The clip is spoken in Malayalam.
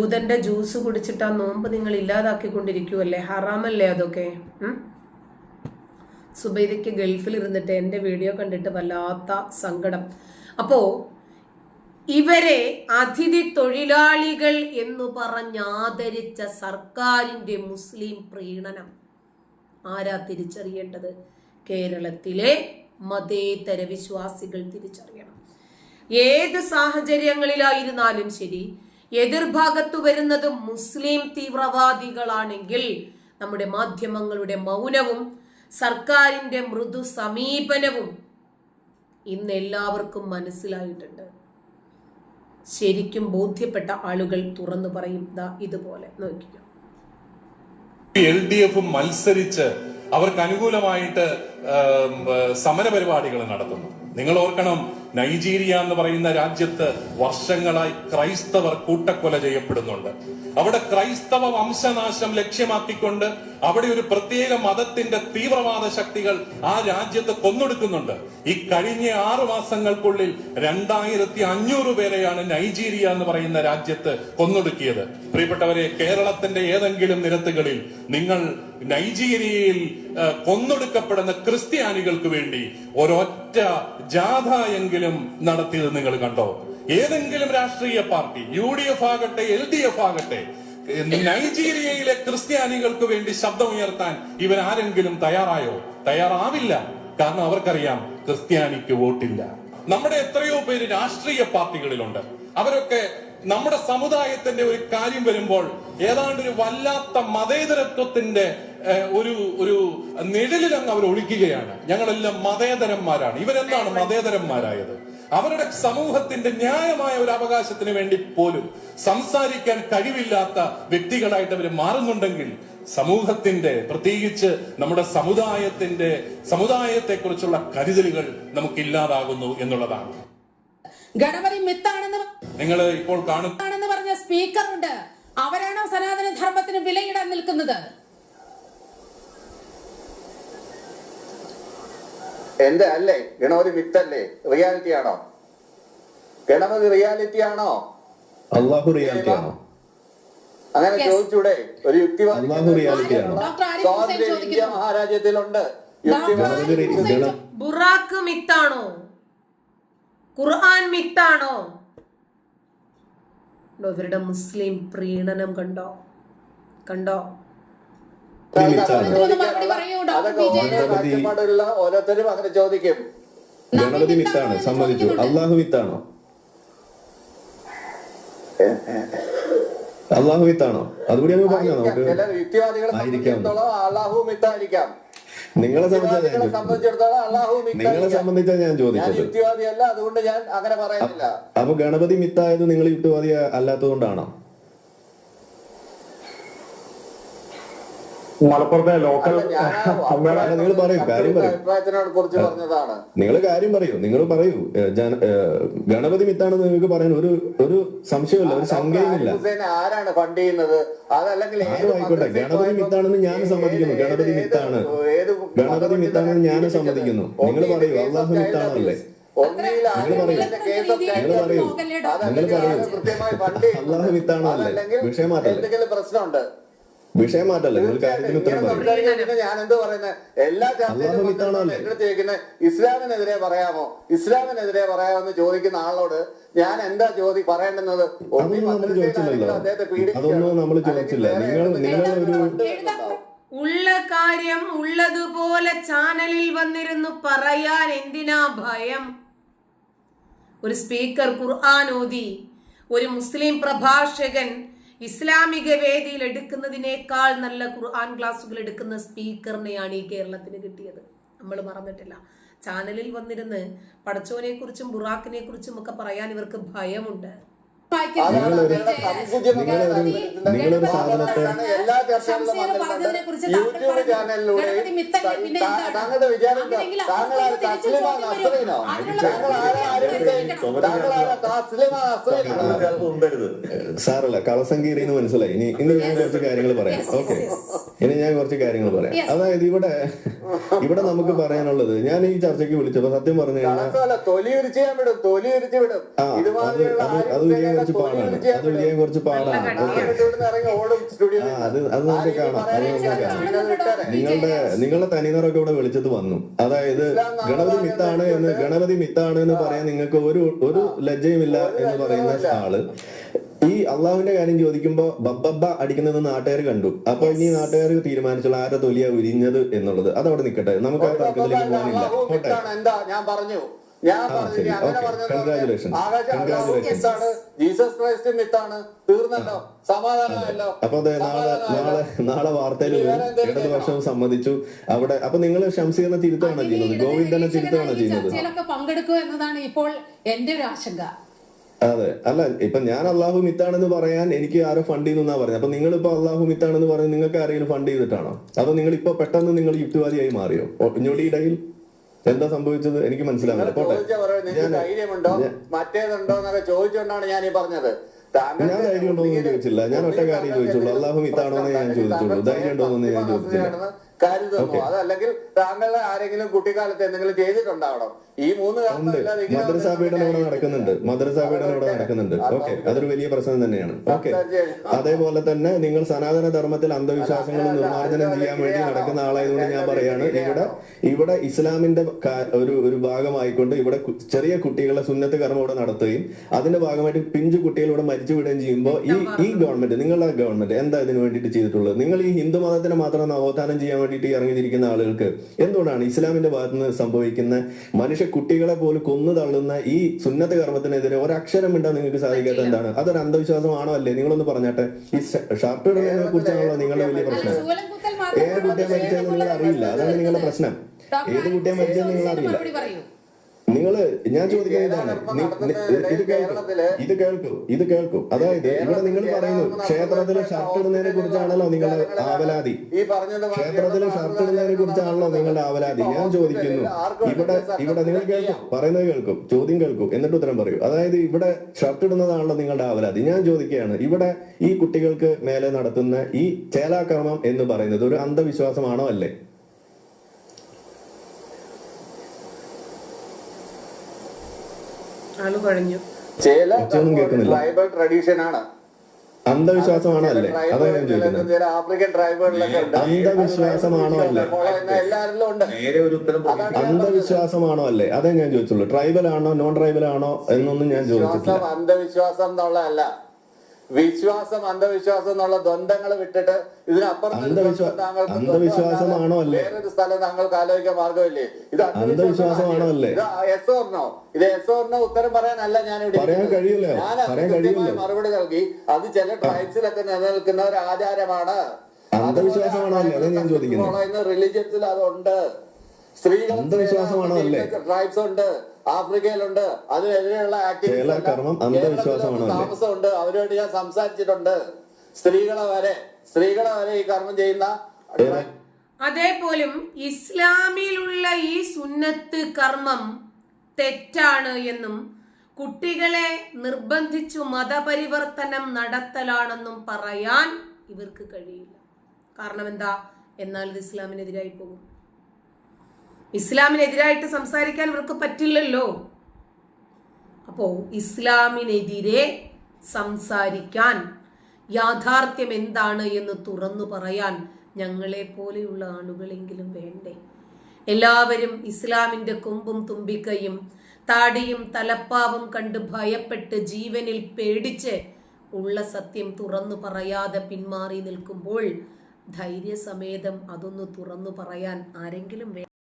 ദൂതന്റെ ജ്യൂസ് കുടിച്ചിട്ട് ആ നോമ്പ് നിങ്ങൾ ഇല്ലാതാക്കിക്കൊണ്ടിരിക്കുവല്ലേ? ഹറാമല്ലേ അതൊക്കെ? സുബൈദയ്ക്ക് ഗൾഫിൽ ഇരുന്നിട്ട് എൻ്റെ വീഡിയോ കണ്ടിട്ട് വല്ലാത്ത സങ്കടം. അപ്പോ ഇവരെ അതിഥി തൊഴിലാളികൾ എന്ന് പറഞ്ഞാദരിച്ച സർക്കാരിന്റെ മുസ്ലിം പ്രീണനം ആരാ തിരിച്ചറിയേണ്ടത്? കേരളത്തിലെ മതേതര വിശ്വാസികൾ തിരിച്ചറിയണം. ഏത് സാഹചര്യങ്ങളിലായിരുന്നാലും ശരി, എതിർഭാഗത്തു വരുന്നത് മുസ്ലിം തീവ്രവാദികളാണെങ്കിൽ നമ്മുടെ മാധ്യമങ്ങളുടെ മൗനവും സർക്കാരിന്റെ മൃദു സമീപനവും ഇന്ന് എല്ലാവർക്കും മനസ്സിലായിട്ടുണ്ട്. ശരിക്കും ബോധ്യപ്പെട്ട ആളുകൾ തുറന്നു പറയും. ഇതുപോലെ നോക്കിക്കോ. LDF മത്സരിച്ച് അവർക്ക് അനുകൂലമായിട്ട് സമരപരിപാടികൾ നടത്തുന്നു. നിങ്ങൾ ഓർക്കണം, നൈജീരിയ എന്ന് പറയുന്ന രാജ്യത്ത് വർഷങ്ങളായി ക്രൈസ്തവർ കൂട്ടക്കൊല ചെയ്യപ്പെടുന്നുണ്ട്. അവിടെ ക്രൈസ്തവ വംശനാശം ലക്ഷ്യമാക്കിക്കൊണ്ട് അവിടെ ഒരു പ്രത്യേക മതത്തിന്റെ തീവ്രവാദ ശക്തികൾ ആ രാജ്യത്ത് കൊന്നൊടുക്കുന്നുണ്ട്. ഈ കഴിഞ്ഞ 6 മാസങ്ങൾക്കുള്ളിൽ 2500 പേരെയാണ് നൈജീരിയ എന്ന് പറയുന്ന രാജ്യത്ത് കൊന്നൊടുക്കിയത്. പ്രിയപ്പെട്ടവരെ, കേരളത്തിന്റെ ഏതെങ്കിലും നിരത്തുകളിൽ നിങ്ങൾ നൈജീരിയയിൽ കൊന്നൊടുക്കപ്പെടുന്ന ക്രിസ്ത്യാനികൾക്ക് വേണ്ടി ഒരൊറ്റ ജാഥ എങ്കിലും നടത്തിയത് നിങ്ങൾ കണ്ടോ? ഏതെങ്കിലും രാഷ്ട്രീയ പാർട്ടി, UDF ആകട്ടെ LDF ആകട്ടെ, നൈജീരിയയിലെ ക്രിസ്ത്യാനികൾക്ക് വേണ്ടി ശബ്ദമുയർത്താൻ ഇവരാരെങ്കിലും തയ്യാറായോ? തയ്യാറാവില്ല. കാരണം അവർക്കറിയാം ക്രിസ്ത്യാനിക്ക് വോട്ടില്ല. നമ്മുടെ എത്രയോ പേര് രാഷ്ട്രീയ പാർട്ടികളിലുണ്ട്. അവരൊക്കെ നമ്മുടെ സമുദായത്തിന്റെ ഒരു കാര്യം വരുമ്പോൾ ഏതാണ്ട് ഒരു വല്ലാത്ത മതേതരത്വത്തിന്റെ ഒരു നിഴലിലങ്ങ് അവർ ഒഴിക്കുകയാണ്. ഞങ്ങളെല്ലാം മതേതരന്മാരാണ്. ഇവരെന്താണ് മതേതരന്മാരായത്? അവരുടെ സമൂഹത്തിന്റെ ന്യായമായ ഒരു അവകാശത്തിന് വേണ്ടി പോലും സംസാരിക്കാൻ കഴിവില്ലാത്ത വ്യക്തികളായിട്ട് അവർ മാറുന്നുണ്ടെങ്കിൽ സമൂഹത്തിന്റെ, പ്രത്യേകിച്ച് നമ്മുടെ സമുദായത്തെ കുറിച്ചുള്ള കരുതലുകൾ നമുക്കില്ലാതാകുന്നു എന്നുള്ളതാണ്. ഗണപതി മിത്താണെന്ന് നിങ്ങൾ ഇപ്പോൾ കാണുന്ന പറഞ്ഞ സ്പീക്കറുണ്ട്. അവരാണോ സനാതന ധർമ്മത്തിന് വിലയിടാൻ നിൽക്കുന്നത്? എന്റെ അല്ലേ ഗണപതി മിത്തല്ലേ? റിയാലിറ്റി ആണോ? ഗണപതി റിയാലിറ്റി ആണോ? അള്ളാഹു റിയാലിറ്റി ആണോ? അങ്ങനെ ചോദിച്ചൂടെ? ഒരു യുക്തിവാദി ഇന്ത്യ മഹാരാജ്യത്തിലുണ്ട്. ബുറാക്ക് മിത്താണോ? ഖുർആൻ മിത്താണോ? ഇവരുടെ മുസ്ലിം പ്രീണനം കണ്ടോ? ഓരോരുത്തരും അങ്ങനെ ചോദിക്കും. ഗണപതി മിത്താണ്, സമ്മതിച്ചു. അള്ളാഹു മിത്താണോ? അള്ളാഹു മിത്താണോ? അതുകൂടി അങ്ങ് പറഞ്ഞോ. നമുക്ക് യുക്തിവാദികളെ സംബന്ധിച്ചിടത്തോളം അള്ളാഹു മിത്തായിരിക്കാം. നിങ്ങളെ സംബന്ധിച്ചാണ് ഞാൻ ചോദിച്ചത്. യുക്തിവാദിയല്ല, അതുകൊണ്ട് ഞാൻ അങ്ങനെ പറയുന്നില്ല. അപ്പൊ ഗണപതി മിത്തായത് നിങ്ങൾ യുക്തിവാദി അല്ലാത്തതുകൊണ്ടാണോ? മലപ്പുറത്തെ ലോക്കൽ നിങ്ങൾ പറയൂ, കാര്യം പറയൂ. നിങ്ങൾ കാര്യം പറയൂ, നിങ്ങൾ പറയൂ. ഗണപതി മിത്താണെന്ന് നിങ്ങൾക്ക് പറയാൻ ഒരു സംശയമില്ല, ഒരു ശങ്കയുമില്ല. ആരാണ് ഫണ്ട് ചെയ്യുന്നത്? അതല്ലെങ്കിൽ ആയിക്കോട്ടെ, ഗണപതി മിത്താണെന്ന് ഞാൻ സമ്മതിക്കുന്നു. ഗണപതി മിത്താണെന്ന് ഞാൻ സമ്മതിക്കുന്നു. നിങ്ങൾ പറയൂ, അള്ളാഹു മിത്താണല്ലേ? അള്ളാഹു മിത്താണോ അല്ലേ? വിഷയം മാറ്റല്ലേ? നിങ്ങൾ കാര്യത്തിന് ഉത്തരം പറയും. ഞാൻ എന്ത് പറയുന്നത്? എല്ലാ ചർച്ചയിലും ഇസ്ലാമിനെതിരെ പറയാമോ എന്ന് ചോദിക്കുന്ന ആളോട് ഞാൻ എന്താ പറയേണ്ടുന്നത്? അതൊന്നും നമ്മൾ ചോദിച്ചില്ല. ഉള്ള കാര്യം ഉള്ളതുപോലെ ചാനലിൽ വന്നിരുന്നു പറയാൻ എന്തിനാ ഭയം? ഒരു സ്പീക്കർ ഖുർആൻ ഓതി, ഒരു മുസ്ലിം പ്രഭാഷകൻ ഇസ്ലാമിക വേദിയിൽ എടുക്കുന്നതിനേക്കാൾ നല്ല ഖുർആൻ ക്ലാസുകൾ എടുക്കുന്ന സ്പീക്കറിനെയാണ് ഈ കേരളത്തിന് കിട്ടിയത്. നമ്മൾ മറന്നിട്ടില്ല. ചാനലിൽ വന്നിരുന്ന് പടച്ചോനെ കുറിച്ചും ബുറാക്കിനെ കുറിച്ചും ഒക്കെ പറയാൻ ഇവർക്ക് ഭയമുണ്ട്. നിങ്ങളൊരു സാധനത്തെ യൂട്യൂബ് ചാനലിലൂടെ സാറല്ല കളസങ്കീറി എന്ന് മനസ്സിലായി. ഇനി ഞാൻ കുറച്ച് കാര്യങ്ങൾ പറയാം. ഓക്കെ, അതായത് ഇവിടെ നമുക്ക് പറയാനുള്ളത്, ഞാൻ ഈ ചർച്ചയ്ക്ക് വിളിച്ചപ്പോ സത്യം പറഞ്ഞു കഴിഞ്ഞാൽ തൊലി ഉരിച്ച് വിടും. അത് കുറച്ച് പാടാണ്. അത് വിധിയാൻ കുറച്ച് പാടാണ്. ഓക്കെ, അത് നമുക്ക് കാണാം. നിങ്ങളുടെ തനിനിറൊക്കെ ഇവിടെ വെളിച്ചത്ത് വന്നു. അതായത് ഗണപതി മിത്താണ് എന്ന് പറയാൻ നിങ്ങൾക്ക് ഒരു ലജ്ജയുമില്ല എന്ന് പറയുന്ന ആള് ഈ അള്ളാഹുവിന്റെ കാര്യം ചോദിക്കുമ്പോ ബബ്ബ അടിക്കുന്നത് നാട്ടുകാർ കണ്ടു. അപ്പൊ ഇനി നാട്ടുകാർ തീരുമാനിച്ചുള്ള ആരുടെ തൊലിയാ ഉരിഞ്ഞത് എന്നുള്ളത് അതവിടെ നിൽക്കട്ടെ, നമുക്ക് ആ തർക്കത്തിലേക്ക് പോകാനില്ല. പോട്ടെ, ജീസസ് ക്രൈസ്റ്റ് മിത്താണ്, തീർന്നല്ലോ, സമാധാനമല്ലോ. അപ്പൊ അതെ, നാളെ വാർത്തയിൽ ഇടതുപക്ഷവും സമ്മതിച്ചു അവിടെ. അപ്പൊ നിങ്ങൾ ഷംസീറിനെ തിരുത്തുകയാണോ ചെയ്യുന്നത്? ഗോവിന്ദനെ തിരുത്തുകയാണോ ചെയ്യുന്നത്? പങ്കെടുക്കുക എന്നതാണ് ഇപ്പോൾ എന്റെ ഒരു ആശങ്ക. അതെ, അല്ല, ഇപ്പൊ ഞാൻ അള്ളാഹു മിത്താണെന്ന് പറയാൻ എനിക്ക് ആരോ ഫണ്ട് ചെയ്യുന്നാ പറഞ്ഞത്. അപ്പൊ നിങ്ങൾ ഇപ്പൊ അള്ളാഹു മിത്താണെന്ന് പറഞ്ഞ് നിങ്ങൾക്ക് ആരെങ്കിലും ഫണ്ട് ചെയ്തിട്ടാണോ? അതോ നിങ്ങൾ ഇപ്പൊ പെട്ടെന്ന് നിങ്ങൾ യുക്തിവാദിയായി മാറിയോ? ഞൊടിയിടയിൽ എന്താ സംഭവിച്ചത് എനിക്ക് മനസ്സിലാവില്ല. പോട്ടെ, ധൈര്യമുണ്ടോ മറ്റേതുണ്ടോ എന്നൊക്കെ ചോദിച്ചുകൊണ്ടാണ് ഞാൻ ഈ പറഞ്ഞത്. ഞാൻ ധൈര്യം ഉണ്ടോ എന്ന് ചോദിച്ചില്ല. ഞാൻ ഒറ്റ കാര്യം ചോദിച്ചുള്ളൂ, അള്ളാഹു മിത്താണോ എന്ന് ഞാൻ ചോദിച്ചുള്ളൂ. ധൈര്യം ഉണ്ടോ എന്ന് ഞാൻ ചോദിച്ചില്ല. കരുതുന്നു, അതല്ലെങ്കിൽ താങ്കൾ ആരെങ്കിലും കുട്ടിക്കാലത്ത് എന്തെങ്കിലും ചെയ്തിട്ടുണ്ടാവണം. ഈ 3 മദ്രസാ പീഡനം ഇവിടെ നടക്കുന്നുണ്ട്. ഓക്കെ, അതൊരു വലിയ പ്രശ്നം തന്നെയാണ്. ഓക്കെ, അതേപോലെ തന്നെ നിങ്ങൾ സനാതന ധർമ്മത്തിൽ അന്ധവിശ്വാസങ്ങൾ നിർമ്മാർജ്ജനം ചെയ്യാൻ വേണ്ടി നടക്കുന്ന ആളായതുകൊണ്ട് ഞാൻ പറയാണ്, ഇവിടെ ഇസ്ലാമിന്റെ ഒരു ഭാഗമായിക്കൊണ്ട് ഇവിടെ ചെറിയ കുട്ടികളെ സുന്നത്ത് കർമ്മം ഇവിടെ നടത്തുകയും അതിന്റെ ഭാഗമായിട്ട് പിഞ്ചു കുട്ടികൾ ഇവിടെ മരിച്ചു വിടുകയും ചെയ്യുമ്പോൾ ഈ ഗവൺമെന്റ്, നിങ്ങളുടെ ഗവൺമെന്റ് എന്താ ഇതിനു വേണ്ടിയിട്ട് ചെയ്തിട്ടുള്ളത്? നിങ്ങൾ ഈ ഹിന്ദു മതത്തിനെ മാത്രം നവോത്ഥാനം ചെയ്യാൻ വേണ്ടിയിട്ട് ഇറങ്ങിയിരിക്കുന്ന ആളുകൾക്ക് എന്തുകൊണ്ടാണ് ഇസ്ലാമിന്റെ ഭാഗത്ത് നിന്ന് സംഭവിക്കുന്ന മനുഷ്യ കുട്ടികളെ പോലും കൊന്നു തള്ളുന്ന ഈ സുന്നത്ത് കർമ്മത്തിനെതിരെ ഒരക്ഷരം മിണ്ടാൻ നിങ്ങൾക്ക് സാധിക്കാത്ത എന്താണ്? അതൊരു അന്ധവിശ്വാസമാണോ അല്ലേ? നിങ്ങളൊന്ന് പറഞ്ഞാട്ടെ. ഈ ഷർട്ട് ഇടുന്നതിനെ കുറിച്ചാണല്ലോ നിങ്ങളുടെ വലിയ പ്രശ്നം. ഏത് കുട്ടിയെ മരിച്ചതെന്ന് നിങ്ങൾ അറിയില്ല, അതാണ് നിങ്ങളുടെ പ്രശ്നം. ഏത് കുട്ടിയെ മരിച്ചതെന്ന് നിങ്ങൾ അറിയില്ല. ഞാൻ ചോദിക്കുന്നത് ഇതാണ്, ഇത് കേൾക്കും. അതായത് ഇവിടെ നിങ്ങൾ പറയുന്നു ക്ഷേത്രത്തിലെ ഷർട്ട് ഇടുന്നതിനെ കുറിച്ചാണല്ലോ നിങ്ങളുടെ ആവലാതി. ക്ഷേത്രത്തിലെ ഷർട്ട് ഇടുന്നതിനെ കുറിച്ചാണല്ലോ നിങ്ങളുടെ ആവലാതി. ഞാൻ ചോദിക്കുന്നു, ഇവിടെ നിങ്ങൾ കേൾക്കും, പറയുന്നത് കേൾക്കും, ചോദ്യം കേൾക്കും, എന്നിട്ട് ഉത്തരം പറയൂ. അതായത് ഇവിടെ ഷർട്ട് ഇടുന്നതാണല്ലോ നിങ്ങളുടെ ആവലാതി. ഞാൻ ചോദിക്കുകയാണ്, ഇവിടെ ഈ കുട്ടികൾക്ക് മേലെ നടത്തുന്ന ഈ ചേലാകർമ്മം എന്ന് പറയുന്നത് ഒരു അന്ധവിശ്വാസമാണോ അല്ലേ? ട്രൈബൽ ട്രഡീഷൻ ആണ്, അന്ധവിശ്വാസമാണോ അല്ലേ? അതാണ് ഞാൻ ചോദിക്കുന്നത്. ആഫ്രിക്കൻ ട്രൈബുകളിലൊക്കെ അന്ധവിശ്വാസമാണോ അല്ലേ? എല്ലാവരിലും ഉണ്ട്. അന്ധവിശ്വാസമാണോ അല്ലേ? അതേ ഞാൻ ചോദിച്ചുള്ളൂ. ട്രൈബൽ ആണോ നോൺ ട്രൈബൽ ആണോ എന്നൊന്നും ഞാൻ ചോദിച്ചിട്ടില്ല. അന്ധവിശ്വാസം എന്നുള്ളതല്ല, വിശ്വാസം അന്ധവിശ്വാസം എന്നുള്ള ദ്വന്ദ്ങ്ങൾ വിട്ടിട്ട് ഇതിനപ്പുറം അന്ധവിശ്വാസമാണോ അല്ലേ? വേറൊരു സ്ഥലം താങ്കൾക്ക് ആലോചിക്കാൻ മാർഗമില്ലേ? ഇത് അന്ധവിശ്വാസമാണോ അല്ലേ? Yes or no? ഇത് എസ് ഓർണോ ഉത്തരം പറയാനല്ല ഞാൻ ഇവിടെ മറുപടി നൽകി. അത് ചില ട്രൈബ്സിലൊക്കെ നിലനിൽക്കുന്ന ഒരു ആചാരമാണ്. അന്ധവിശ്വാസമാണോ അല്ലേ? അതാണ് ഞാൻ ചോദിക്കുന്നത്. റിലീജിയൻസിൽ അതുണ്ട്. സ്ത്രീകൾ ട്രൈബ്സ് ഉണ്ട്, ആഫ്രിക്കയിലുണ്ട്, അതിനെതിരെയുള്ള താമസമുണ്ട്. അവരോട് ഞാൻ സംസാരിച്ചിട്ടുണ്ട്. സ്ത്രീകളെ വരെ ഈ കർമ്മം ചെയ്യുന്ന. അതേപോലും ഇസ്ലാമിലുള്ള ഈ സുന്നത്ത് കർമ്മം തെറ്റാണ് എന്നും കുട്ടികളെ നിർബന്ധിച്ചു മതപരിവർത്തനം നടത്തലാണെന്നും പറയാൻ ഇവർക്ക് കഴിയില്ല. കാരണം എന്താ? എന്നാൽ ഇത് ഇസ്ലാമിനെതിരായി പോകും. ഇസ്ലാമിനെതിരായിട്ട് സംസാരിക്കാൻ ഇവർക്ക് പറ്റില്ലല്ലോ. അപ്പോ ഇസ്ലാമിനെതിരെ സംസാരിക്കാൻ, യാഥാർത്ഥ്യം എന്താണ് എന്ന് തുറന്നു പറയാൻ ഞങ്ങളെ പോലെയുള്ള ആളുകളെങ്കിലും വേണ്ടേ? എല്ലാവരും ഇസ്ലാമിന്റെ കൊമ്പും തുമ്പിക്കയും താടിയും തലപ്പാവും കണ്ട് ഭയപ്പെട്ട് ജീവനിൽ പേടിച്ച് ഉള്ള സത്യം തുറന്നു പറയാതെ പിന്മാറി നിൽക്കുമ്പോൾ ധൈര്യസമേതം അതൊന്ന് തുറന്നു പറയാൻ ആരെങ്കിലും